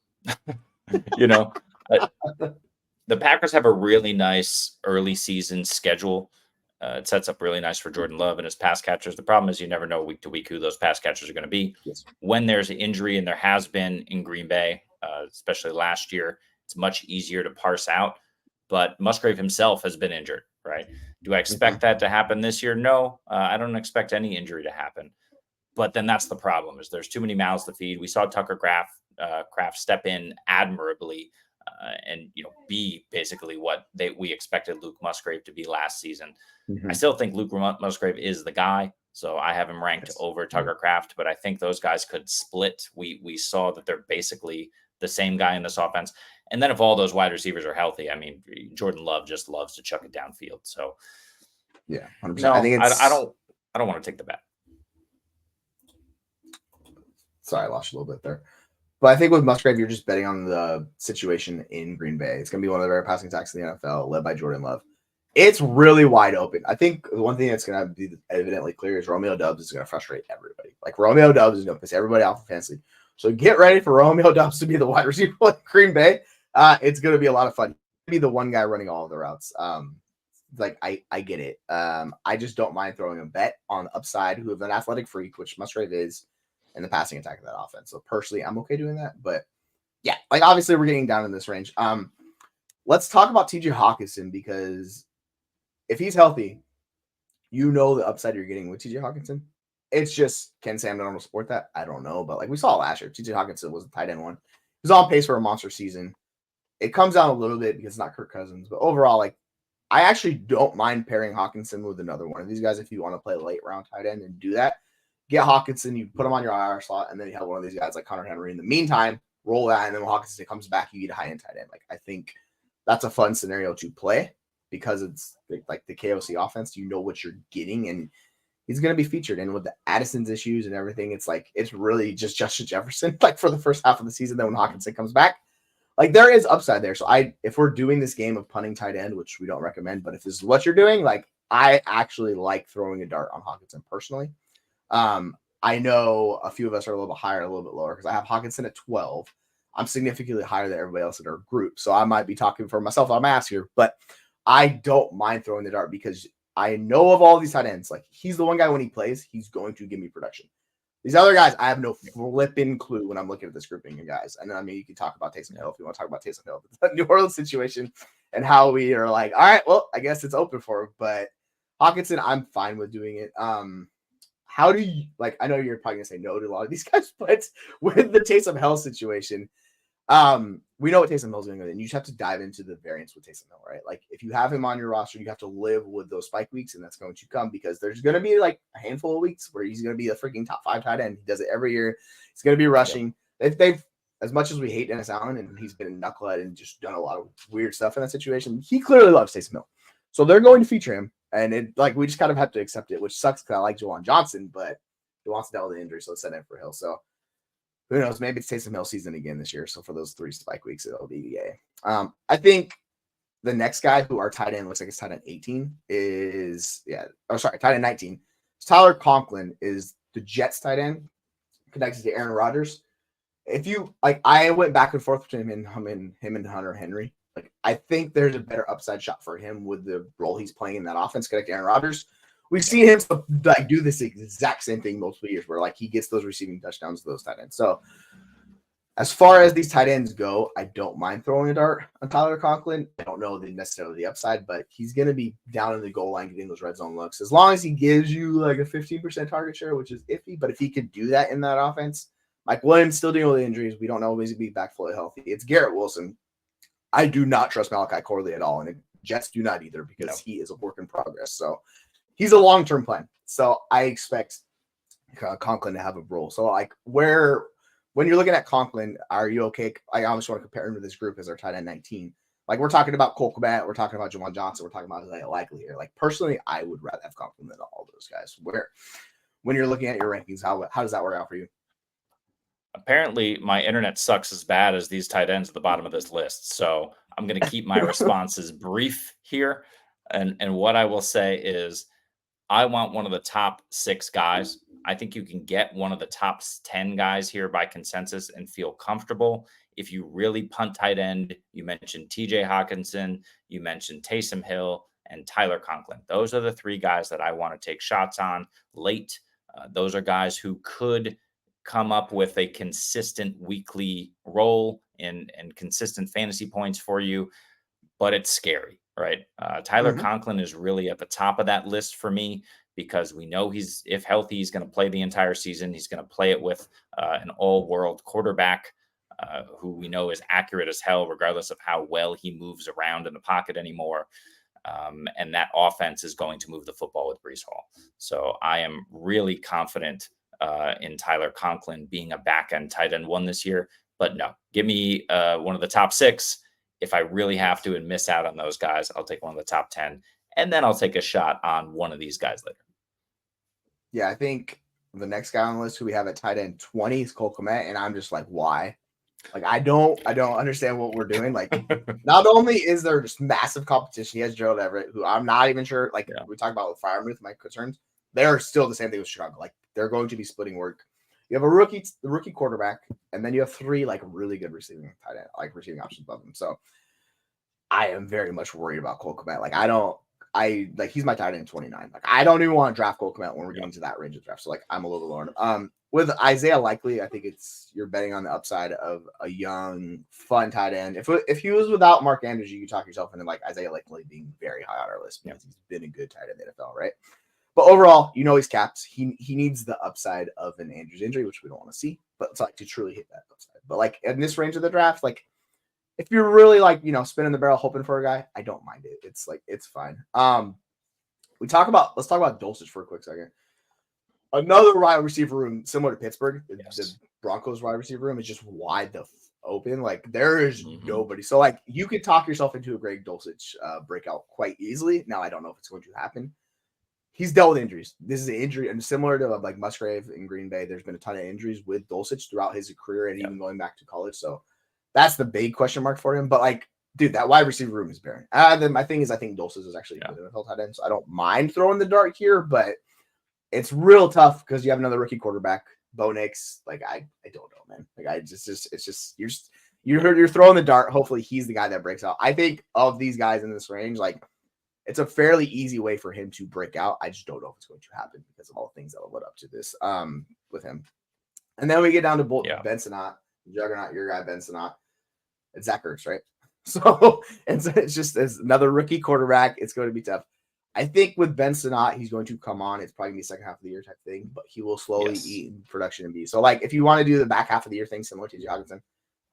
The Packers have a really nice early season schedule. It sets up really nice for Jordan Love and his pass catchers. The problem is you never know week to week who those pass catchers are going to be. Yes. When there's an injury, and there has been in Green Bay, especially last year, it's much easier to parse out. But Musgrave himself has been injured, right? Do I expect that to happen this year? No, I don't expect any injury to happen. But then that's the problem, is there's too many mouths to feed. We saw Tucker Kraft step in admirably and be basically what we expected Luke Musgrave to be last season. I still think Luke Musgrave is the guy, so I have him ranked over Tucker Kraft, but I think those guys could split. We saw that they're basically the same guy in this offense. And then if all those wide receivers are healthy, I mean, Jordan Love just loves to chuck it downfield. So yeah, 100%. No, I don't want to take the bet. Sorry, I lost you a little bit there. But I think with Musgrave, you're just betting on the situation in Green Bay. It's going to be one of the rare passing attacks in the NFL, led by Jordan Love. It's really wide open. I think the one thing that's going to be evidently clear is Romeo Doubs is going to frustrate everybody. Like Romeo Doubs is going to piss everybody off in fantasy. So get ready for Romeo Doubs to be the wide receiver in Green Bay. It's going to be a lot of fun. Be the one guy running all of the routes. I get it. I just don't mind throwing a bet on the upside who have an athletic freak, which Musgrave is, in the passing attack of that offense. So personally, I'm okay doing that. But yeah, like obviously we're getting down in this range. Let's talk about TJ Hawkinson, because if he's healthy, the upside you're getting with TJ Hawkinson. It's just, can Sam Darnold support that? I don't know. But like we saw last year, TJ Hawkinson was the tight end one. He was on pace for a monster season. It comes down a little bit because it's not Kirk Cousins. But overall, like I actually don't mind pairing Hawkinson with another one of these guys if you want to play late round tight end and do that. Get Hawkinson, you put him on your IR slot, and then you have one of these guys like Hunter Henry. In the meantime, roll that, and then when Hawkinson comes back, you get a high-end tight end. Like I think that's a fun scenario to play because it's like the KOC offense. You know what you're getting, and he's going to be featured. And with the Addison's issues and everything, it's like it's really just Justin Jefferson like for the first half of the season. Then when Hawkinson comes back, like there is upside there. So if we're doing this game of punting tight end, which we don't recommend, but if this is what you're doing, like I actually like throwing a dart on Hawkinson personally. I know a few of us are a little bit higher, a little bit lower, because I have Hawkinson at 12. I'm significantly higher than everybody else in our group. So I might be talking for myself on my ass here, but I don't mind throwing the dart because I know of all these tight ends. Like he's the one guy when he plays, he's going to give me production. These other guys, I have no flipping clue when I'm looking at this grouping, you guys. And I mean, you can talk about Taysom Hill if you want to talk about Taysom Hill, the New Orleans situation and how we are like, all right, well, I guess it's open for him. But Hawkinson, I'm fine with doing it. How do you like? I know you're probably gonna say no to a lot of these guys, but with the Taysom Hill situation, we know what Taysom Hill's doing with it, and you just have to dive into the variance with Taysom Hill, right? Like if you have him on your roster, you have to live with those spike weeks, and that's going to come because there's going to be like a handful of weeks where he's going to be a freaking top 5 tight end. He does it every year. He's going to be rushing. Yep. They've as much as we hate Dennis Allen, and he's been a knucklehead and just done a lot of weird stuff in that situation, he clearly loves Taysom Hill, so they're going to feature him. And it like we just kind of have to accept it, which sucks because I like Juwan Johnson, but he wants to deal with the injury, so let's set in for Hill. So who knows? Maybe it's Taysom Hill season again this year. So for those 3 spike weeks, it'll be yay. I think the next guy who our tight end looks like it's tight end 18 is tight end 19. Tyler Conklin is the Jets tight end connected to Aaron Rodgers. If you like, I went back and forth between him and Hunter Henry. Like, I think there's a better upside shot for him with the role he's playing in that offense connected to Aaron Rodgers. We've seen him like do this exact same thing multiple years where like he gets those receiving touchdowns to those tight ends. So as far as these tight ends go, I don't mind throwing a dart on Tyler Conklin. I don't know necessarily the upside, but he's going to be down in the goal line getting those red zone looks. As long as he gives you like a 15% target share, which is iffy, but if he could do that in that offense, Mike Williams still dealing with injuries. We don't know if he's going to be back fully healthy. It's Garrett Wilson. I do not trust Malachi Corley at all, and the Jets do not either because he is a work in progress. So he's a long-term plan. So I expect Conklin to have a role. So like when you're looking at Conklin, are you okay? I obviously want to compare him to this group as our tight end 19. Like we're talking about Cole Kmet, we're talking about Jawan Johnson, we're talking about Isaiah Likely here. Like personally, I would rather have Conklin than all those guys. Where when you're looking at your rankings, how does that work out for you? Apparently, my internet sucks as bad as these tight ends at the bottom of this list. So I'm going to keep my responses brief here. And what I will say is, I want one of the top 6 guys. I think you can get one of the top 10 guys here by consensus and feel comfortable. If you really punt tight end, you mentioned TJ Hawkinson, you mentioned Taysom Hill, and Tyler Conklin. Those are the 3 guys that I want to take shots on late. Those are guys who could come up with a consistent weekly role and consistent fantasy points for you, but it's scary, right? Tyler Conklin is really at the top of that list for me because we know he's, if healthy, he's going to play the entire season. He's going to play it with an all-world quarterback who we know is accurate as hell, regardless of how well he moves around in the pocket anymore. And that offense is going to move the football with Breece Hall. So I am really confident in Tyler Conklin being a back-end tight end 1 this year. But no, give me one of the top 6. If I really have to and miss out on those guys, I'll take one of the top 10, and then I'll take a shot on one of these guys later. Yeah, I think the next guy on the list who we have at tight end 20 is Cole Kmet, and I'm just like, why? Like, I don't understand what we're doing. Like, not only is there just massive competition, he has Gerald Everett, who I'm not even sure. Like we talked about with Freiermuth, my concerns, they're still the same thing with Chicago. Like, they're going to be splitting work. You have the rookie quarterback, and then you have 3 like really good receiving tight end, like receiving options above them. So I am very much worried about Cole Kmet. Like he's my tight end 29. Like I don't even want to draft Cole Kmet when we're getting to that range of draft. So like I'm a little lower. With Isaiah Likely, I think you're betting on the upside of a young, fun tight end. If he was without Mark Andrews, you could talk yourself into like Isaiah Likely being very high on our list because he's been a good tight end in the NFL, right? But overall, he's capped. He needs the upside of an Andrews injury, which we don't want to see. But it's like to truly hit that upside. But like in this range of the draft, like if you're really like spinning the barrel hoping for a guy, I don't mind it. It's like it's fine. Let's talk about Dulcich for a quick second. Another wide receiver room similar to Pittsburgh. The Broncos wide receiver room is just wide open. Like there is nobody. So like you could talk yourself into a Greg Dulcich breakout quite easily. Now I don't know if it's going to happen. He's dealt with injuries. This is an injury, and similar to like Musgrave in Green Bay, there's been a ton of injuries with Dulcich throughout his career and even going back to college. So that's the big question mark for him. But like, dude, that wide receiver room is barren. Then my thing is, I think Dulcich is actually a good NFL tight end, so I don't mind throwing the dart here, but it's real tough because you have another rookie quarterback, Bo Nix. Like I don't know, man. Like it's just you're throwing the dart. Hopefully he's the guy that breaks out. I think of these guys in this range, like it's a fairly easy way for him to break out. I just don't know if it's going to happen because of all the things that will lead up to this with him. And then we get down to Ben Sinnott, Juggernaut, your guy Ben Sinnott. It's Zach Ertz, right? So it's just as another rookie quarterback. It's going to be tough. I think with Ben Sinnott, he's going to come on. It's probably going to be second half of the year type thing, but he will slowly eat in production and be. So like if you want to do the back half of the year thing similar to Hawkinson,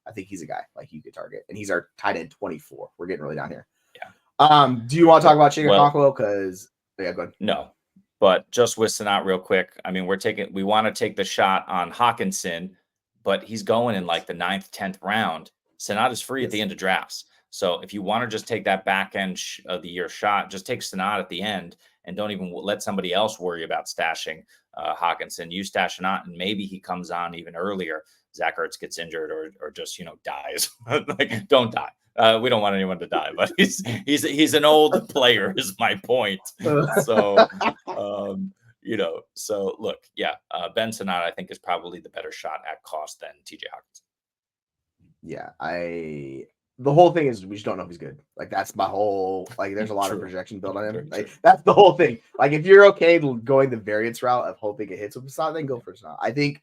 I think he's a guy like you could target. And he's our tight end 24. We're getting really down here. Yeah. Do you want to talk about Chig Okonkwo? Because go ahead. No. But just with Sinnott real quick, I mean, we want to take the shot on Hawkinson, but he's going in like the 9th, 10th round. Sinnott is free at the end of drafts. So if you want to just take that back end of the year shot, just take Sinnott at the end and don't even let somebody else worry about stashing Hawkinson. You stash Sinnott and maybe he comes on even earlier. Zach Ertz gets injured or just, dies. Like, don't die. We don't want anyone to die, but he's an old player is my point. So, so look, Ben Sinnott, I think is probably the better shot at cost than TJ Hawkinson. Yeah. The whole thing is we just don't know if he's good. Like that's my whole, like there's a lot of projection built on him. Like that's the whole thing. Like if you're okay going the variance route of hoping it hits with Sinnott, then go for Sinnott. I think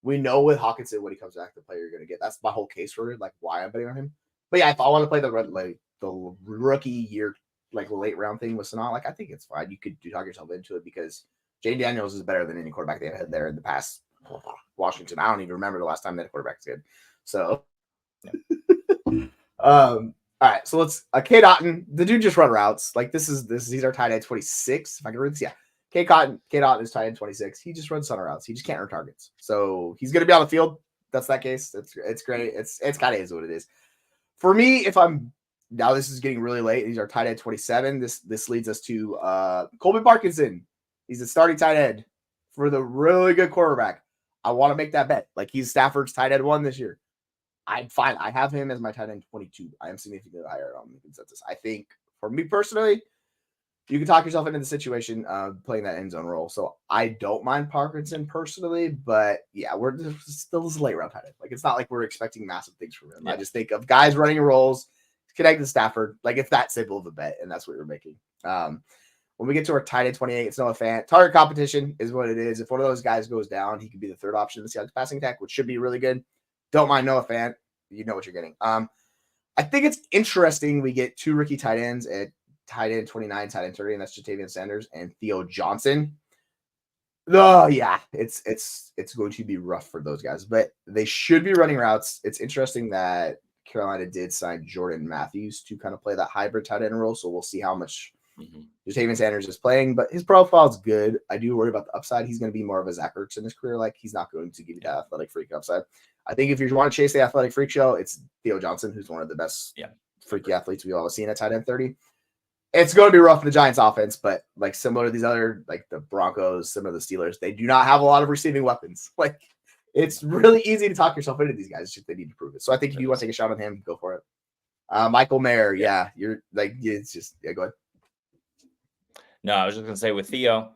we know with Hawkinson when he comes back, the player you're going to get. That's my whole case for it, like why I'm betting on him. But yeah, if I want to play the rookie year, like late round thing with Sinnott, like I think it's fine. You could talk yourself into it because Jane Daniels is better than any quarterback they've had there in the past. Washington, I don't even remember the last time that quarterback's good. So, all right. So let's Cade Otton. The dude just run routes. Like he's our tight end 26. If I can read this, yeah. Cade Otton is tight end 26. He just runs center routes. He just can't earn targets. So he's going to be on the field. That's that case. It's great. It's kind of is what it is. For me, if I'm now this is getting really late. These are tight end 27. This leads us to Colby Parkinson. He's a starting tight end for the really good quarterback. I want to make that bet. Like, he's Stafford's tight end 1 this year. I'm fine. I have him as my tight end 22. I am significantly higher on the consensus. I think for me personally, you can talk yourself into the situation playing that end zone role. So I don't mind Parkinson personally, but yeah, we're still this late round tight end. Like, it's not like we're expecting massive things from him. Yeah. I just think of guys running roles, connect to Stafford. Like, it's that simple of a bet, and that's what we're making. When we get to our tight end 28, it's Noah Fant. Target competition is what it is. If one of those guys goes down, he could be the third option in the Seahawks passing attack, which should be really good. Don't mind Noah Fant. You know what you're getting. I think it's interesting we get 2 rookie tight ends at tight end 29, tight end 30, and that's Jatavian Sanders and Theo Johnson. Oh, yeah, it's going to be rough for those guys, but they should be running routes. It's interesting that Carolina did sign Jordan Matthews to kind of play that hybrid tight end role, so we'll see how much Jatavian Sanders is playing, but his profile is good. I do worry about the upside. He's going to be more of a Zach Ertz in his career. Like, he's not going to give you that athletic freak upside. I think if you want to chase the athletic freak show, it's Theo Johnson, who's one of the best freaky athletes we've all seen at tight end 30. It's going to be rough in the Giants offense, but like similar to these other, like the Broncos, some of the Steelers, they do not have a lot of receiving weapons. Like, it's really easy to talk yourself into these guys. It's just they need to prove it. So I think if you want to take a shot on him, go for it. Michael Mayer, you're like, it's just, go ahead. No, I was just going to say with Theo,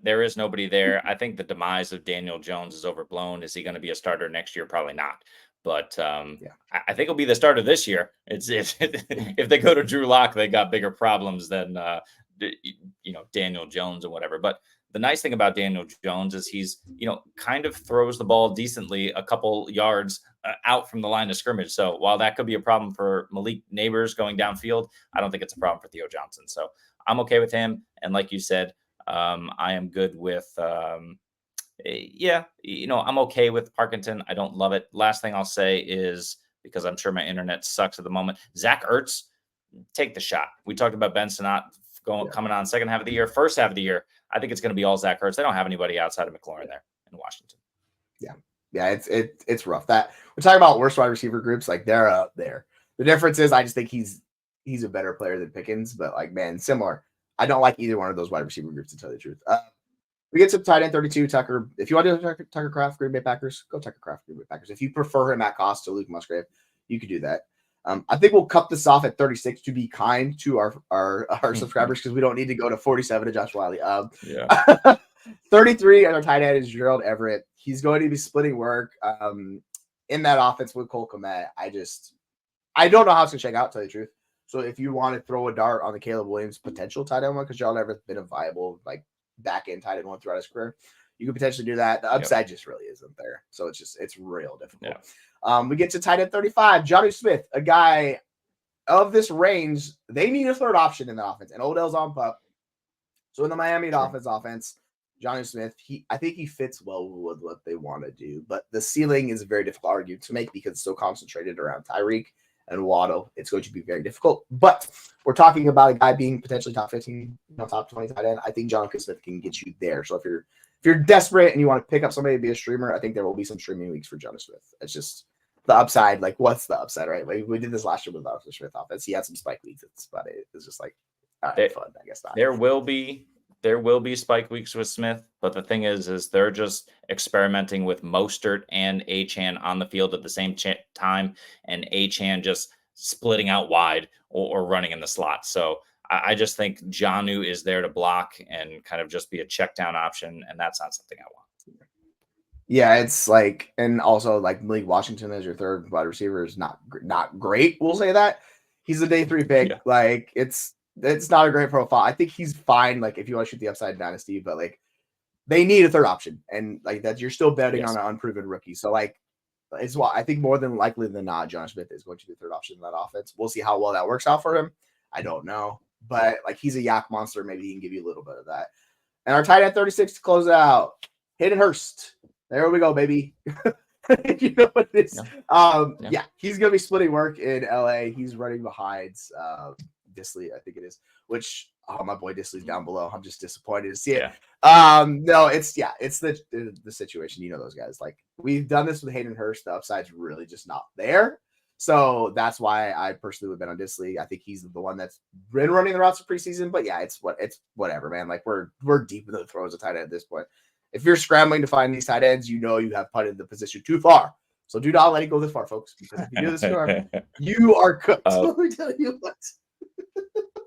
there is nobody there. I think the demise of Daniel Jones is overblown. Is he going to be a starter next year? Probably not. But I think he'll be the starter this year. It's if they go to Drew Lock, they got bigger problems than Daniel Jones and whatever. But the nice thing about Daniel Jones is he's kind of throws the ball decently a couple yards out from the line of scrimmage. So while that could be a problem for Malik Neighbors going downfield, I don't think it's a problem for Theo Johnson. So I'm okay with him. And like you said, I am good with. I'm okay with Parkinson. I don't love it. Last thing I'll say is, because I'm sure my internet sucks at the moment, Zach Ertz, take the shot. We talked about Ben Sinnott coming on second half of the year. First half of the year, I think it's going to be all Zach Ertz. They don't have anybody outside of McLaurin there in Washington. Yeah, it's rough. That we're talking about worst wide receiver groups, like they're up there. The difference is I just think he's a better player than Pickens, but like, man, similar. I don't like either one of those wide receiver groups, to tell you the truth. We get to tight end 32, Tucker. If you want to do Tucker Kraft, Green Bay Packers, go Tucker Kraft, Green Bay Packers. If you prefer him at cost to Luke Musgrave, you could do that. I think we'll cut this off at 36 to be kind to our subscribers, because we don't need to go to 47 to Josh Wiley. 33 at our tight end is Gerald Everett. He's going to be splitting work in that offense with Cole Kmet. I don't know how it's going to shake out, to tell you the truth. So if you want to throw a dart on the Caleb Williams potential tight end one, because Gerald Everett's been a viable back end tight end one throughout his career, you could potentially do that. The upside just really isn't there. So it's real difficult. We get to tight end 35, Jonnu Smith, a guy of this range. They need a third option in the offense, and Odell's on pup. So in the Miami Dolphins offense, Jonnu Smith, I think he fits well with what they want to do, but the ceiling is a very difficult argument to make because it's so concentrated around Tyreek and Waddle. It's going to be very difficult, but we're talking about a guy being potentially top 15, top 20 tight end. I think Jonnu Smith can get you there. So if you're desperate and you want to pick up somebody to be a streamer, I think there will be some streaming weeks for Jonnu Smith. It's just the upside. Like, what's the upside, right? Like, we did this last year with the Smith offense. He had some spike weeks, but it's just like, all right, fun. I guess not. There will be spike weeks with Smith, but the thing is they're just experimenting with Mostert and Achane on the field at the same time, and Achane just splitting out wide or running in the slot. So I just think Jonnu is there to block and kind of just be a check down option, and that's not something I want. Yeah, it's like, and also like Malik Washington as your third wide receiver is not great. We'll say that he's a day 3 pick. Yeah. Like, it's not a great profile. I think he's fine. Like, if you want to shoot the upside dynasty, but like, they need a third option, and like that, you're still betting on an unproven rookie. So like, it's why I think more than likely than not, Jonnu Smith is going to be the third option in that offense. We'll see how well that works out for him. I don't know, but like, he's a yak monster. Maybe he can give you a little bit of that. And our tight end 36 to close it out, Hayden Hurst. There we go, baby. You know what it is. Yeah, he's going to be splitting work in LA. He's running behind Disley, I think it is, which my boy Disley's down below. I'm just disappointed to see it. No, it's the situation. You know those guys. Like, we've done this with Hayden Hurst. The upside's really just not there. So that's why I personally would bet on Disley. I think he's the one that's been running the routes of preseason. But yeah, it's whatever, man. Like we're deep in the throws of tight end at this point. If you're scrambling to find these tight ends, you have punted the position too far. So do not let it go this far, folks. Because if you do this far, you are cooked. Let me tell you what.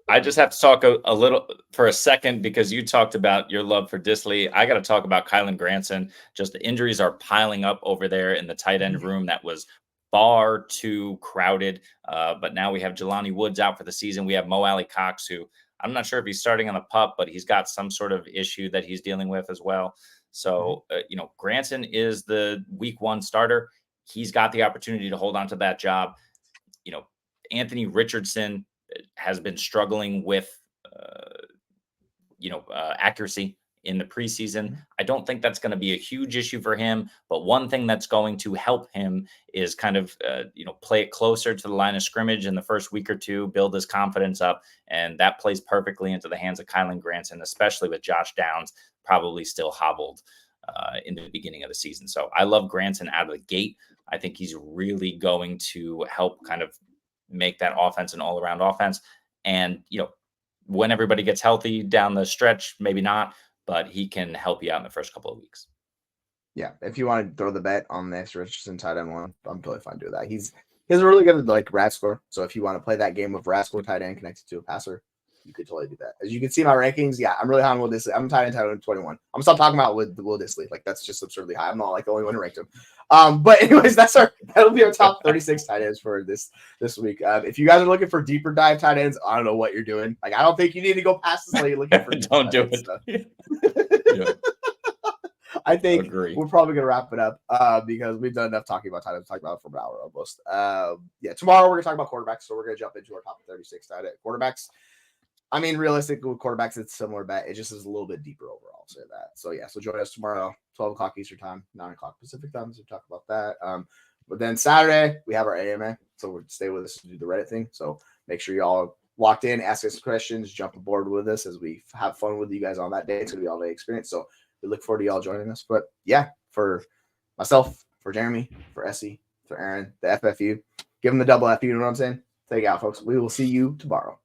I just have to talk a little for a second because you talked about your love for Disley. I got to talk about Kylan Granson. Just the injuries are piling up over there in the tight end room. That was far too crowded. But now we have Jelani Woods out for the season. We have Mo Alley Cox, who I'm not sure if he's starting on the pup, but he's got some sort of issue that he's dealing with as well. So, Granson is the week 1 starter. He's got the opportunity to hold on to that job. Anthony Richardson has been struggling with, accuracy in the preseason. I don't think that's going to be a huge issue for him, but one thing that's going to help him is kind of, play it closer to the line of scrimmage in the first week or two, build his confidence up. And that plays perfectly into the hands of Kylan Granson, especially with Josh Downs probably still hobbled in the beginning of the season. So I love Granson out of the gate. I think he's really going to help kind of make that offense an all-around offense. And, when everybody gets healthy down the stretch, maybe not, but he can help you out in the first couple of weeks. Yeah, if you want to throw the bet on this Richardson tight end one, I'm totally fine doing that. He has a really good RAS score. So if you want to play that game of RAS score tight end connected to a passer, you could totally do that. As you can see my rankings, yeah, I'm really high on Will Disley. I'm tight end 21. I'm gonna stop talking about with Will Disley. Like that's just absurdly high. I'm not like the only one who ranked him. But anyways, that'll be our top 36 tight ends for this week. If you guys are looking for deeper dive tight ends, I don't know what you're doing. Like I don't think you need to go past this late looking for don't do it. Yeah. I think Agree. we're probably gonna wrap it up because we've done enough talking about tight ends. Talked about it for an hour almost. Tomorrow we're gonna talk about quarterbacks, so we're gonna jump into our top 36 tight end quarterbacks. I mean, realistically, with quarterbacks, it's a similar bet. It just is a little bit deeper overall. I'll say that. So yeah, so join us tomorrow, 12 o'clock Eastern time, 9 o'clock Pacific time. So talk about that. But then Saturday we have our AMA, so we'll stay with us to do the Reddit thing. So make sure you all locked in, ask us questions, jump aboard with us as we have fun with you guys on that day. It's gonna be all day experience. So we look forward to y'all joining us. But yeah, for myself, for Jeremy, for Essie, for Aaron, the FFU, give them the double FU. You know what I'm saying? Take it out, folks. We will see you tomorrow.